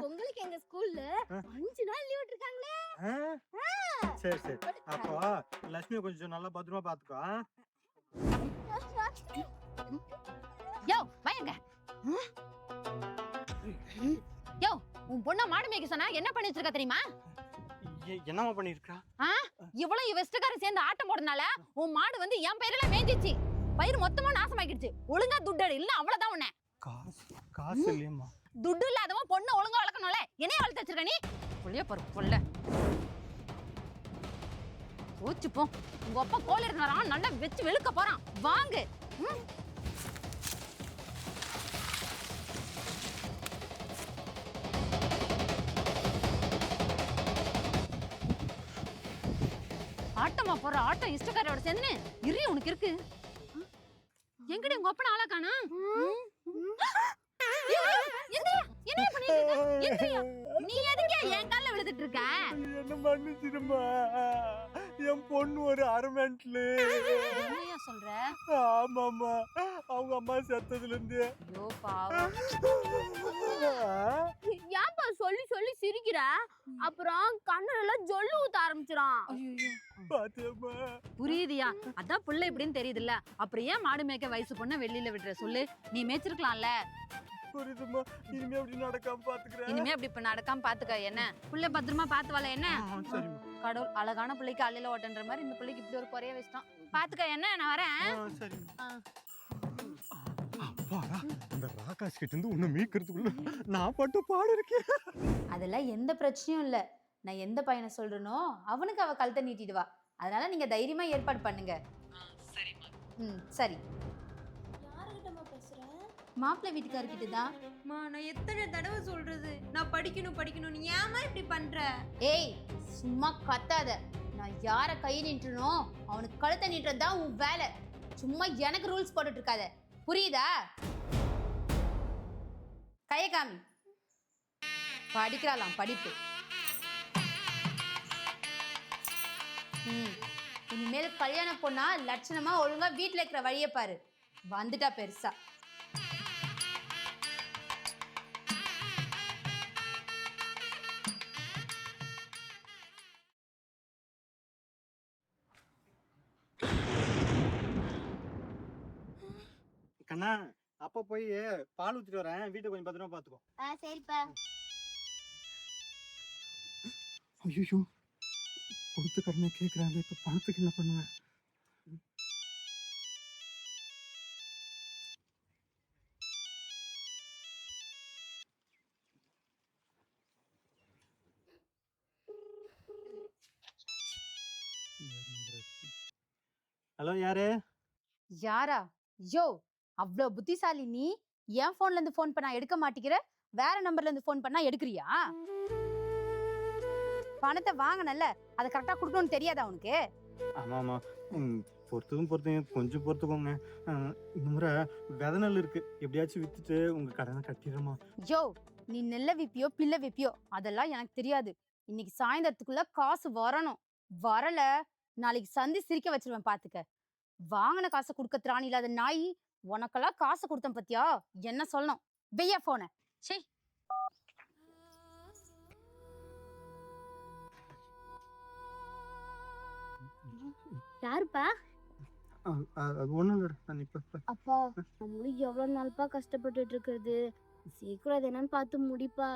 உங்களுக்கு எங்க ஸ்கூல்ல 5 நாள் லீவ் விட்டுருக்காங்களே. சரி சரி, அப்போ லட்சுமி கொஞ்சம் நல்லா பத்திரமா பாத்துக்கோ. யோ வாங்க. யோ உன் பொண்ண மாடு மேய்க்க சொன்னா என்ன பண்ணிட்டு இருக்க தெரியுமா? என்னமா பண்ணிருக்கா? இவ்வளவு வெஸ்டக்காரன் சேர்ந்து ஆட்டம் போடுறதுனால உன் மாடு வந்து என் பயிரெல்லாம் மேய்ஞ்சிச்சு. பயிர் மொத்தமா நாசமாக்கிடுச்சு. ஒழுங்கா துட்டு இல்ல அவ்வளவுதான் உன்ன. காசு இல்லையம்மா. துட்டு இல்லாதவன் பொண்ணு ஒழுங்கா வளர்க்கணும்ல. என்னைய வளர்த்து வச்சிருக்க நீ? புள்ளைய பாரு புள்ள. போச்சு போ. உங்க அப்பா கோல் இருந்தாராம், நல்லா வெச்சு வெளுக்க போறான். வாங்கு. ஆட்டமா போற ஆட்டம் இஷ்டக்காரோட சேர்ந்து இரு உனக்கு இருக்கு. எங்கடி உங்க அப்பன ஆளா காணா? என்ன பண்ணிட்டு நீ எதுக்கு என் கால்ல விழுந்துட்டு இருக்க? என்ன மன்னிச்சிடுமா, என் பொண்ணு ஒரு அரமெண்ட்ல. என்னையா சொல்ற? ஆமாமா, அவங்க அம்மா செத்ததுல இருந்து. ஐயோ பாவம். ஏன்பா சொல்லி சொல்லி சிரிக்கிற? அப்புறம் கண்ணெல்லாம் ஜொல்லு ஊத்த ஆரம்பிச்சிரான். ஐயோ பாத்தியம்மா? புரியுதியா? அதான் புள்ள இப்படின்னு தெரியுதுல்ல. அப்புறம் ஏன் மாடு மேய்க்க வயசு பொண்ண வெளியில விடுற சொல்லு? நீ மேய்ச்சிருக்கலாம்ல. புரியுதுமா, இனிமே அப்படி நடக்காம பாத்துக்கிறேன். இனிமே அப்படி இப்ப நடக்காம பாத்துக்க. என்ன புள்ள பத்திரமா பாத்து வாழ. என்ன சரிம்மா. கடவுள் அழகான பிள்ளைக்கு அள்ளில ஓட்டன்ற மாதிரி இந்த பிள்ளைக்கு இப்படி ஒரு குறைய வச்சிட்டான். பாத்துக்க. என்ன நான் வரேன். சரிம்மா. அப்பாடா, இந்த ராகாஷ் கிட்ட இருந்து உன்னை மீட்கிறதுக்குள்ள நான் பட்டு பாடு இருக்கேன். அதெல்லாம் எந்த பிரச்சனையும் இல்ல. நான் எந்த பையனை சொல்றேனோ அவனுக்கு அவ கழுத்தை நீட்டிடுவா. அதனால நீங்க தைரியமா ஏற்பாடு பண்ணுங்க. சரி. யாருகிட்டமா பேசுற? மாப்பிள்ளை வீட்டுக்காரர்கிட்ட தான். நான் எத்தனை தடவை சொல்றது, நான் படிக்கணும் படிக்கணும், நீ ஏமா இப்படி பண்ற? ஏய் சும்மா கத்தாத. நான் யார கை நீட்டனோ அவனுக்கு கழுத்தை நீட்டுறது தான் உன் வேலை. சும்மா எனக்கு ரூல்ஸ் போட்டுட்டு இருக்காத, புரியுதா? கைய காமி. படிக்கிறாளாம் படிப்பு. இனிமேல் கல்யாணம் பொண்ணா லட்சணமா ஒழுங்கா வீட்டுல இருக்கிற வழியை பாரு. வந்துட்டா பெருசா. கண்ணா, அப்ப போய் பால் ஊத்திட்டு வரேன். வீட்டை கொஞ்சம் பத்திரமா பாத்துக்கோ. சரிப்பா. ஐயோ, கொடுத்த கடனை கேட்கிறாங்க. இப்ப பணத்துக்கு என்ன பண்ணுவேன்? ஹலோ, யாரு? யாரா? யோ அவ்வளோ புத்திசாலி நீ? என் போன்ல இருந்து போன் பண்ணா எடுக்க மாட்டேங்கிற, வேற நம்பர்ல இருந்து போன் பண்ணா எடுக்கிறியா? பணத்தை வாங்கினல்ல, அதை கரெக்டா கொடுக்கணும்னு தெரியாதா உனக்கு? ஆமாமா, பொறுத்துங்க, கொஞ்சம் பொறுத்துக்கோங்க. இந்த முறை விதை நெல் இருக்கு, எப்படியாச்சும் வித்துட்டு உங்க கடனை கட்டிடுறோமா? யோ நீ நெல்ல விப்பியோ பிள்ளை விப்பியோ அதெல்லாம் எனக்கு தெரியாது. இன்னைக்கு சாயந்தரத்துக்குள்ள காசு வரணும். வரல நாளைக்கு சந்தி சிரிக்க வச்சிருவேன் பாத்துக்க. வாங்கின காசை கொடுக்க திராணி இல்லாத நாய். உனக்கெல்லாம் காசு கொடுத்தேன் பத்தியா? என்ன சொல்லணும்? வெய்யா போன. சே, யாருப்பா? அது ஒண்ணும் இல்ல. அப்பா, நம்மளும் எவ்வளவு நாள்பா கஷ்டப்பட்டுட்டு இருக்கிறது. சீக்கிரம் அது என்னன்னு பார்த்து முடிப்பா.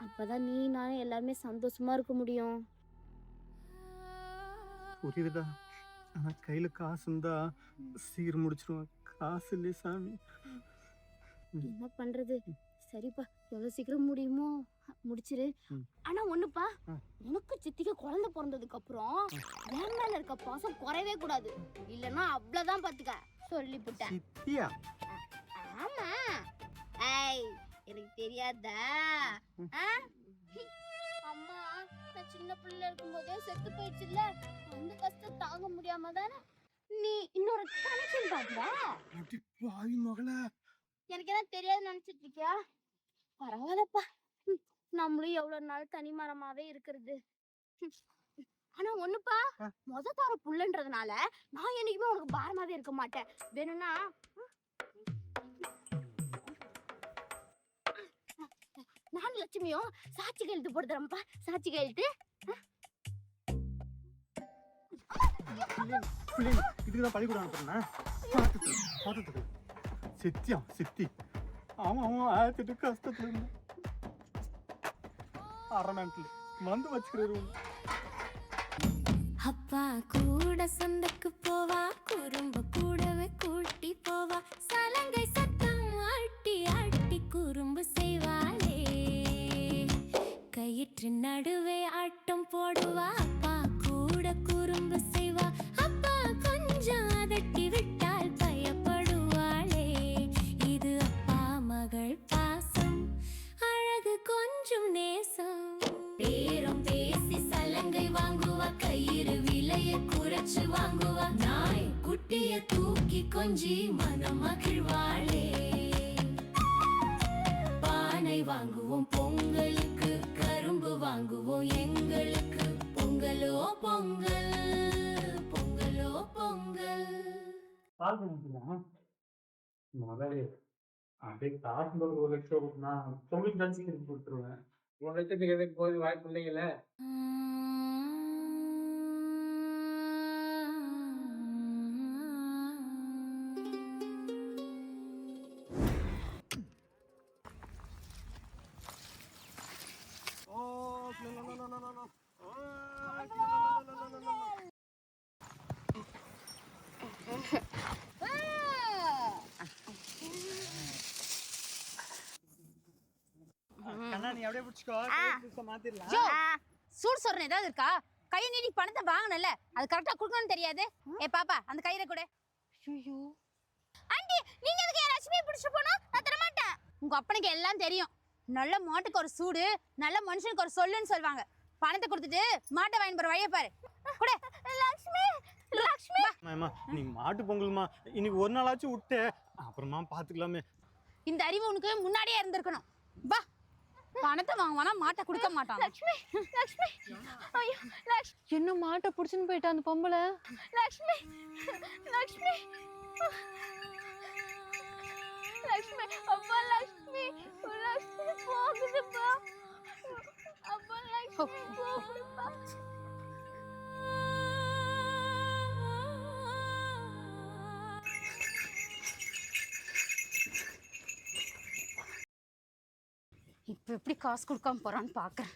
அப்பதான் நீ நானும் எல்லாருமே சந்தோஷமா இருக்க முடியும். புரியுதுடா, ஆனா கையில காசு இருந்தா சீர் முடிச்சிருவேன். காசு இல்லையே சாமி. என்ன பண்றது? சரிப்பா, எவ்வளவு சீக்கிரம் முடியுமோ முடிச்சிரு. ஆனா ஒண்ணுப்பா, உனக்கு சித்திக்கு குழந்தை பிறந்ததுக்கு அப்புறம் என் மேல இருக்க பாசம் குறையவே கூடாது. இல்லன்னா அவ்வளவுதான் பாத்துக்க சொல்லிவிட்டேன். சித்தியா? ஆமா. ஐய், எனக்கு தெரியாதா? அம்மா நான் சின்ன பிள்ளை இருக்கும் போதே செத்து போயிடுச்சுல்ல, அந்த கஷ்டம் தாங்க முடியாம தானே நீ இன்னொரு கனெக்ஷன் பாக்குற. மகள, எனக்கு என்ன தெரியாது நினைச்சிட்டு இருக்கியா? பரவாயில்லப்பா, நம்மளும் எவ்வளவு நாள் தனி மரமாவே இருக்கிறது. ஆனா ஒண்ணுப்பா, மொத தார புள்ளன்றதுனால நான் என்னைக்குமே உனக்கு பாரமாவே இருக்க மாட்டேன். வேணும்னா நான் லட்சுமியும் சாட்சி கையெழுத்து போட்டு தரேன்ப்பா. சாட்சி கையெழுத்து. இதுக்குதான் பள்ளிக்கூடம் அனுப்புறேன். பார்த்து சித்தியா சித்தி அவன் ஆயிரத்தி கஷ்டத்துல இருந்தான். அரமேன்ட்ல வந்து வச்சுக்கிறாரு. அப்பா கூட சந்தைக்கு போவா, குறும்ப கூடவே கூட்டி போவா, சலங்கை சத்தம் ஆட்டி ஆட்டி குறும்பு செய்வாளே, கயிற்று நடுவே ஆட்டம் போடுவா, அப்பா கூட குறும்பு செய்வா, அப்பா கொஞ்சம் அதட்டி விட்டால் பயப்படுவாளே, இது அப்பா மகள் பாசம், அழகு கொஞ்சம் நேசம், பேரம் பேசி சலங்கை வாங்குவா, கயிறு விலைய குறைச்சு வாங்குவா, நாய் குட்டிய தூக்கி கொஞ்சி மனம் மகிழ்வாளே, பானை வாங்குவோம் பொங்கலுக்கு, கரும்பு வாங்குவோம் எங்களுக்கு, பொங்கலோ பொங்கல் பொங்கலோ பொங்கல். பால் பண்ணிக்கலாம் முதலே அப்படியே காசு ஒரு லட்சம் நான் தொழில் கட்சிக்கு கொடுத்துருவேன். ஒரு லட்சத்துக்கு எதுக்கு போது வாய்ப்பு இல்லைங்களே. நீ அப்படியே பிடிச்சிக்கோ, மாத்திரலாம். யோ, சூடு சொல்றேன் ஏதாவது இருக்கா? கையை நீட்டி பணத்தை வாங்கினல, அது கரெக்டா கொடுக்கணும்னு தெரியாது. ஏ பாப்பா, அந்த கயிறை கூட. ஐயோ ஆண்டி, நீங்க எதுக்கு என் லட்சுமியை பிடிச்சு போனா? நான் தர மாட்டேன். உங்க அப்பனுக்கு எல்லாம் தெரியும். நல்ல மாட்டுக்கு ஒரு சூடு, நல்ல மனுஷனுக்கு ஒரு சொல்லுன்னு சொல்லுவாங்க. பணத்தை கொடுத்துட்டு மாட்டை வாங்கி போற வழிய பாரு. கூட லட்சுமி, லட்சுமி. அம்மா நீ மாட்டு பொங்கல்மா, இன்னைக்கு ஒரு நாளாச்சும் விட்டு அப்புறமா பாத்துக்கலாமே. இந்த அறிவு உனக்கு முன்னாடியே இருந்திருக்கணும். வா, பணத்தை வாங்குவானா மாட்டை கொடுக்க மாட்டான். லட்சுமி, லட்சுமி. ஐயோ, லட்சுமி. என்ன மாட்டை புடிச்சுன்னு போயிட்டா அந்த பொம்பளை. லட்சுமி, லட்சுமி. லட்சுமி, அப்பா லட்சுமி, லட்சுமி போகுதுப்பா. அப்பா லட்சுமி போகுதுப்பா. இப்ப எப்படி காசு கொடுக்காம போறான்னு பாக்குறேன்.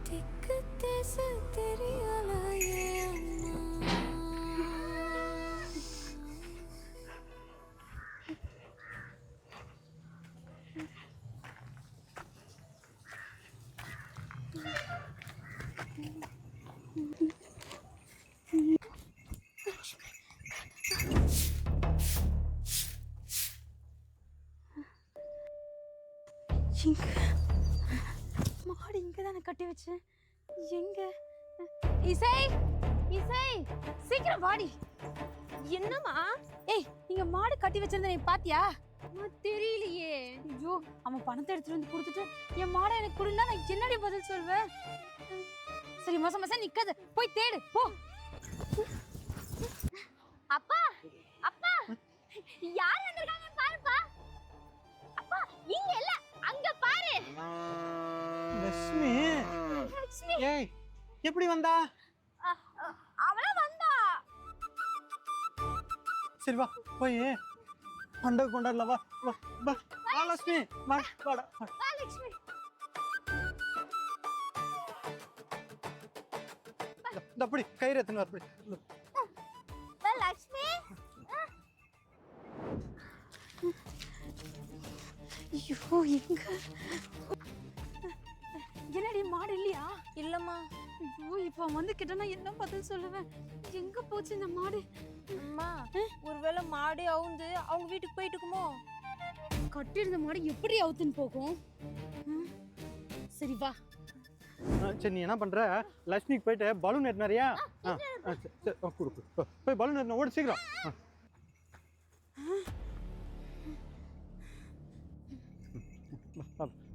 திக்கு திசை தெரியலையே அம்மா. மாடு இங்கதானே கட்டி வச்சேன். எங்க? இசை, இசை, சீக்கிரம் வாடி. என்னம்மா? ஏய், இங்க மாடு கட்டி வச்சிருந்த நீ பாத்தியா? தெரியலையே. ஐயோ, அவன் பணத்தை எடுத்துட்டு வந்து கொடுத்துட்டு என் மாடை எனக்கு கொடுன்னா நான் என்னடி பதில் சொல்வேன்? சரி, மோசம் மோசம் நிக்காது, போய் தேடு போ. அப்பா, அப்பா. யார் வந்திருக்காங்க பாருப்பா. அப்பா, இங்க இல்ல, அங்க பாரு. லட்சுமி, லட்சுமி. ஏய் எப்படி வந்தா? அவள வந்தா. சரி வா போய் பண்டகை கொண்டாடலாம். வா வா வா வா லட்சுமி, வா வாடா. வா லட்சுமி. இந்த அப்படி கயிறு எத்தனை அப்படி. வா லட்சுமி. ஐயோ, எங்க? என்னடி மாடு இல்லையா? இல்லம்மா. ஐயோ இப்ப அவன் வந்து கிட்டனா என்ன பதில் சொல்லுவேன்? எங்க போச்சு இந்த மாடு? அம்மா ஒருவேளை மாடு அவுந்து அவங்க வீட்டுக்கு போயிட்டுக்குமோ? கட்டியிருந்த மாடு எப்படி அவுத்துன்னு போகும்? ம், சரி வா. சரி நீ என்ன பண்ற, லட்சுமிக்கு போயிட்டு பலூன் ஏற்றினாரியா? சரி கொடுக்கு போய் பலூன் ஏற்றின ஓடி சீக்கிரம்.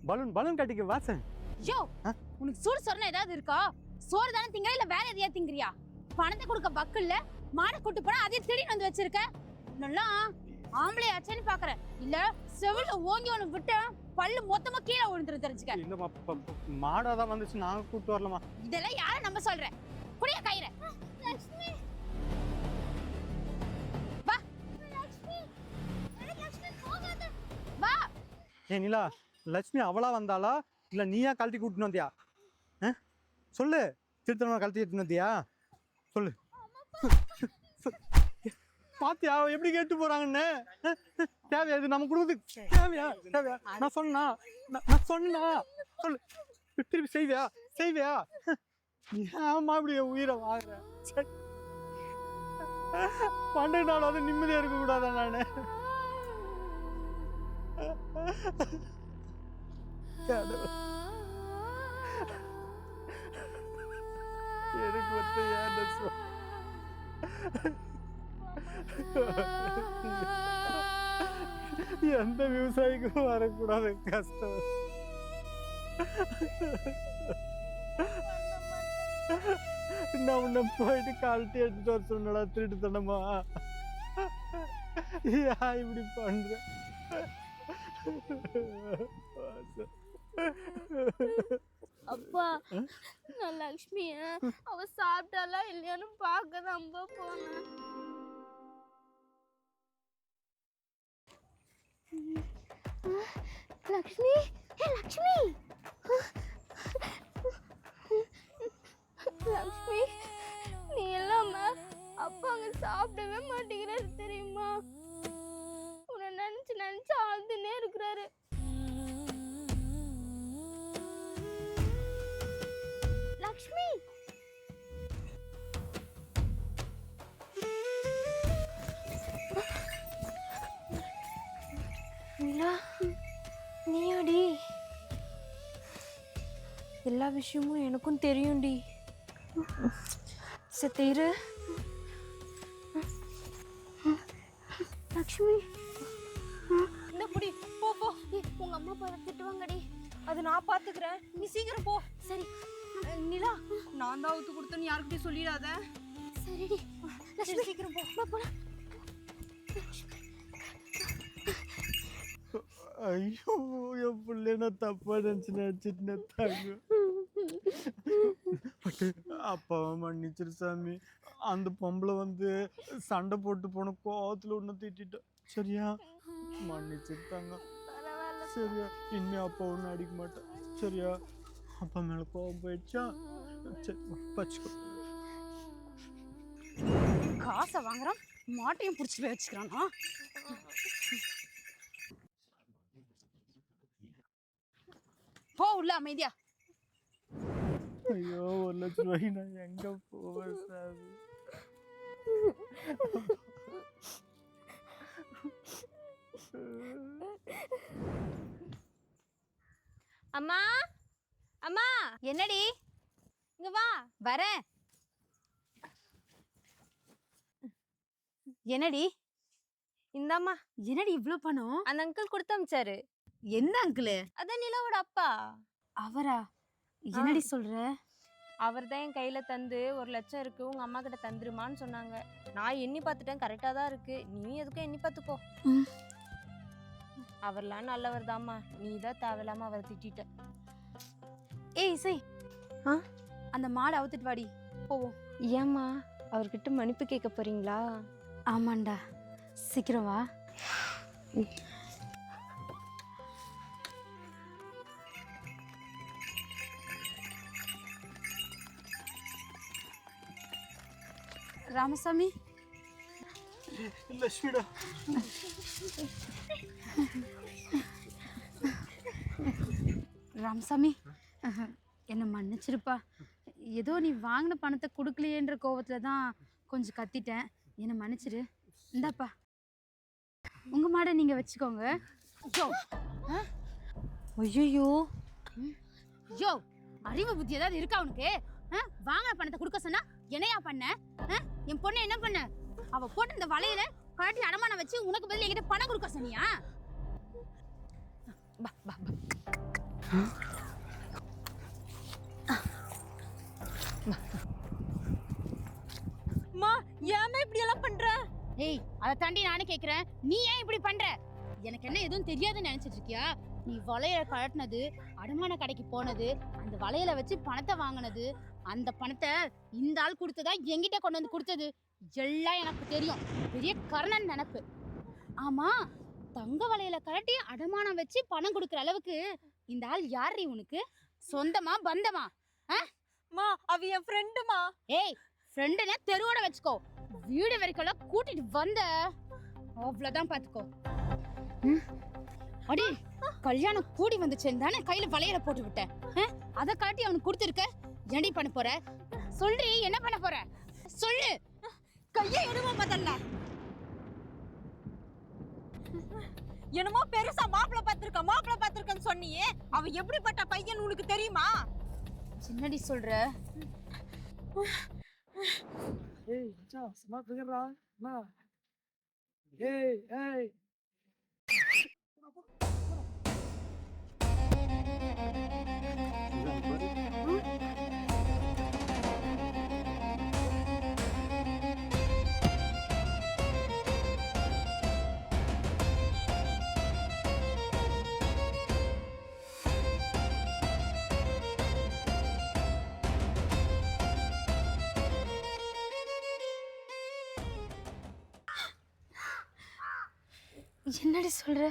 பலூன் பலூன் கட்டிக்க வாசன். யோ உனக்கு சூடு சொன்ன ஏதாவது இருக்கா? சோறு தானே திங்கிற இல்ல வேற எதையா திங்கிறியா? பணத்தை கொடுக்க பக்கு இல்ல, மாடை கூட்டு போனா அதே திடீர்னு வந்து வச்சிருக்க. நல்லா ஆம்பளை ஆச்சேன்னு பாக்குற இல்ல செவில ஓங்கி ஒன்று விட்ட பல்லு மொத்தமா கீழே விழுந்துரு தெரிஞ்சுக்க. இந்த மாடாதான் வந்துச்சு, நாங்க கூப்பிட்டு வரலாமா? இதெல்லாம் யார நம்ப சொல்ற? குடிய கயிற லட்சுமி வா. லட்சுமி லட்சுமி போகாத வா. ஏ நிலா, லட்சுமி அவளா வந்தாளா இல்ல நீயா கழட்டி கூட்டின்னு வந்தியா? சொல்லு, திருத்தணமா கழட்டி எடுத்துன்னு வந்தியா? சொல்லு. பாத்தியா எப்படி கேட்டு போறாங்கன்னு? தேவையா இது நம்ம கொடுக்குறதுக்கு? தேவையா தேவையா? நான் சொன்னா சொல்லு, திருப்பி செய்வியா? ஏமா இப்படி உயிரை வாங்குற? பண்டை நாளாவது நிம்மதியா இருக்க கூடாதா நானு? எனக்கு வந்து எந்த விவசாயிக்கும் வரக்கூடாது கஷ்டம். நான் உன்னை போயிட்டு கழட்டி எடுத்துட்டு வர சொன்னடா, திருட்டுத்தனமா. ஏன் இப்படி பண்ற? அப்பா நான் லக்ஷ்மிய அவ சாப்பிட்டாலா இல்லையான்னு பார்க்க தான் போனேன். லக்ஷ்மி, லக்ஷ்மி, லக்ஷ்மி, நீ இல்லாம அப்பா அங்க சாப்பிடவே மாட்டேங்கிறாரு தெரியுமா? உன்னை நினைச்சு ஆழ்ந்துனே இருக்கிறாரு. லக்ஷ்மி, நிலா நீயாடி? எல்லா விஷயமும் எனக்கும் தெரியும்டி. சத்தேரு லக்ஷ்மி இந்த புடி போ போ. உங்க அம்மா அப்பா திட்டுவாங்கடி. அது நான் பாத்துக்கிறேன், நீ சீக்கிரம் போ. சரி நிலா, நான் தான் ஊத்து கொடுத்தேன்னு யாருக்கிட்டையும் சொல்லிடாத. சரிடி. லக்ஷ்மி சீக்கிரம் போ. போலாம். ஐயோ என் பிள்ளை நான் தப்பா நினைச்சிட்டு தாங்க. அப்பாவை மன்னிச்சிரு சாமி. அந்த பொம்பளை வந்து சண்டை போட்டு போன கோவத்துல ஒண்ணு திட்டா. சரியா? மன்னிச்சிருத்தாங்க. சரியா? இனிமே அப்பா ஒன்னும் அடிக்க மாட்டேன். சரியா? அப்பா மேல கோவம் போயிடுச்சா? சரி பச்சுக்கோ. காசை வாங்குறான், மாட்டையும் புடிச்சு போய் வச்சுக்கிறானா? போ உள்ள அமைதியா. ஐயோ 1,00,000 ரூபாய் நான் எங்க போவேன் சாமி? அம்மா, அம்மா, என்னடி? இங்க வா. வரேன். என்னடி? இந்தாம்மா, என்னடி இவ்ளோ பணம்? அந்த அங்கிள் கொடுத்து அமிச்சாரு. என்ன அங்கிள்? அதான் நிலாவோட அப்பா. அவரா? என்னடி சொல்ற? அவர் தான் என் கையில தந்து 1,00,000 இருக்கு, உங்க அம்மா கிட்ட தந்துருமான்னு சொன்னாங்க. நான் எண்ணி பார்த்துட்டேன், கரெக்டா தான் இருக்கு. நீ எதுக்கும் எண்ணி பார்த்துக்கோ. அவர்லாம் நல்லவர் தாம்மா, நீ தான் தேவையில்லாம அவரை திட்டிட்ட. ஏய் இசை, அந்த மாடை அவுத்துட்டு வாடி போவோம். ஏம்மா, அவர்கிட்ட மன்னிப்பு கேட்க போறீங்களா? ஆமாண்டா, சீக்கிரம் வா. ராமசாமி, லட்சுமிடா. ராமசாமி என்ன மன்னிச்சிருப்பா. ஏதோ நீ வாங்கின பணத்தை கொடுக்கலையேன்ற கோவத்துல தான் கொஞ்சம் கத்திட்டேன். என்னை மன்னிச்சிரு. இந்தாப்பா உங்க மாடை நீங்க வச்சுக்கோங்க. ஐயோ யோ, அறிவு புத்தி ஏதாவது இருக்கா உனக்கு? வாங்கின பணத்தை கொடுக்க சொன்னா என்னையா பண்ண? என் பொண்ணு என்ன பண்ண? அவ போட்டு இந்த வலையில கழட்டி அடமானம் வச்சு உனக்கு பதில் என்கிட்ட பணம் கொடுக்க சொன்னியா? அம்மா ஏன் இப்படி எல்லாம் பண்ற? ஏய், அதை தாண்டி நானே கேக்குறேன், நீ ஏன் இப்படி பண்ற? எனக்கு என்ன எதுவும் தெரியாதுன்னு நினைச்சிட்டு இருக்கியா? நீ வளையல கழட்டினது, அடமான கடைக்கு போனது, அந்த வளையல வச்சு பணத்தை வாங்கினது, அந்த பணத்தை இந்த ஆள் கொடுத்ததா என்கிட்ட கொண்டு வந்து கொடுத்தது எல்லாம் எனக்கு தெரியும். பெரிய கர்ணன் நினைப்பு. ஆமா, தங்க வளையல கழட்டி அடமானம் வச்சு பணம் கொடுக்குற அளவுக்கு இந்த ஆள் யாரு உனக்கு? சொந்தமா பந்தமா? அம்மா அவ என் ஃப்ரெண்டுமா. ஏய், ஃப்ரெண்டுனா தெருவோட வச்சுக்கோ. வீடு வரைக்கும் கூட்டிட்டு வந்த அவ்வளவுதான் பாத்துக்கோ. அடி, கல்யாணம் கூடி வந்துச்சேன்னு தானே கையில வளையல போட்டு விட்டேன். அதை காட்டி அவனுக்கு கொடுத்துருக்க. என்னடி பண்ண போற? சொல்றி, என்ன பண்ண போற? சொல்லு. கையை எடுமா முதல்ல. என்னமோ பெருசா மாப்பிளை பாத்திருக்கன்னு சொன்னியே, அவ எப்படிப்பட்ட பையன் உனக்கு தெரியுமா? என்னடி சொல்ற? ஏய் மச்சான் சும்மா பிகறா அண்ணா. ஏய் ஏய் என்னடி சொல்ற?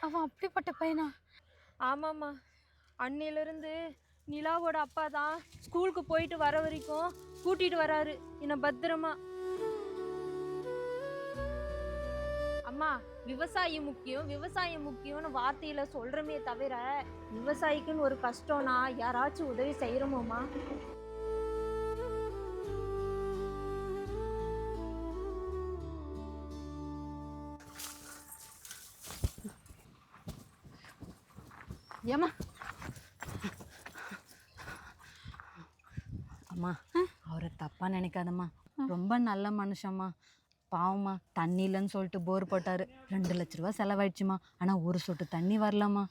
அவன் அப்படிப்பட்ட பையனா? ஆமாம்மா, அன்னையிலிருந்து நிலாவோட அப்பா தான் ஸ்கூலுக்கு போயிட்டு வர வரைக்கும் கூட்டிட்டு வராரு என்ன பத்திரமா. அம்மா, விவசாயம் முக்கியம்னு வார்த்தையில சொல்றமே தவிர விவசாயிக்குன்னு ஒரு கஷ்டம்னா யாராச்சும் உதவி செய்யறோமோம்மா? ஏமா அம்மா, அவரை தப்பா நினைக்காதம்மா. ரொம்ப நல்ல மனுஷம்மா. பாவம்மா, தண்ணி இல்லைன்னு சொல்லிட்டு போர் போட்டாரு. 2 லட்ச ரூபா செலவாயிடுச்சுமா. ஆனா ஒரு சொட்டு தண்ணி வரலம்மா.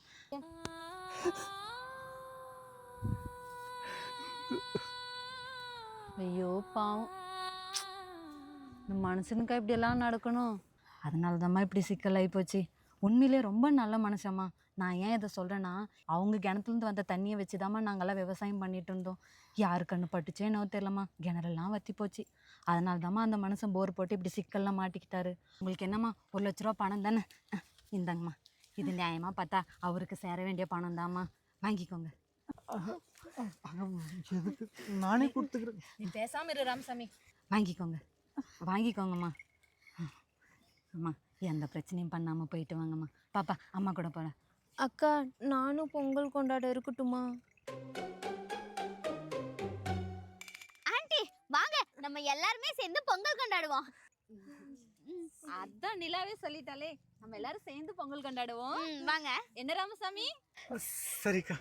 ஐயோ பாவம், இந்த மனுஷனுக்கா இப்படி எல்லாம் நடக்கணும்? அதனாலதாம்மா இப்படி சிக்கலாகி போச்சு. உண்மையிலே ரொம்ப நல்ல மனுஷம்மா. நான் ஏன் இதை சொல்கிறேன்னா, அவங்க கிணத்துலேருந்து வந்த தண்ணியை வச்சுதாம்மா நாங்கள்லாம் விவசாயம் பண்ணிட்டு இருந்தோம். யாரு கண்ணு பட்டுச்சே என்னவோ தெரியலம்மா, கிணறெல்லாம் வற்றி போச்சு. அதனால தாம்மா அந்த மனுஷன் போர் போட்டு இப்படி சிக்கல்லாம் மாட்டிக்கிட்டாரு. உங்களுக்கு என்னம்மா, 1 லட்ச ரூபா பணம் தானே? இந்தாங்கம்மா, இது நியாயமாக பார்த்தா அவருக்கு சேர வேண்டிய பணம் தாம்மா, வாங்கிக்கோங்க. எதுக்கு? நானே கொடுத்துக்கிறேன். நீ பேசாம இரு ராமசாமி. வாங்கிக்கோங்கம்மா. அம்மா, எந்த பிரச்சனையும் பண்ணாமல் போயிட்டு வாங்கம்மா. பாப்பா, அம்மா கூட போகிறேன். அக்கா, நானும் பொங்கல் கொண்டாட இருக்கட்டுமா? ஆண்டி வாங்க, நம்ம எல்லாருமே சேர்ந்து பொங்கல் கொண்டாடுவோம். அதான் நிலாவே சொல்லிட்டாலே, நம்ம எல்லாரும் சேர்ந்து பொங்கல் கொண்டாடுவோம். வாங்க. என்ன ராமசாமி? சரிக்கா.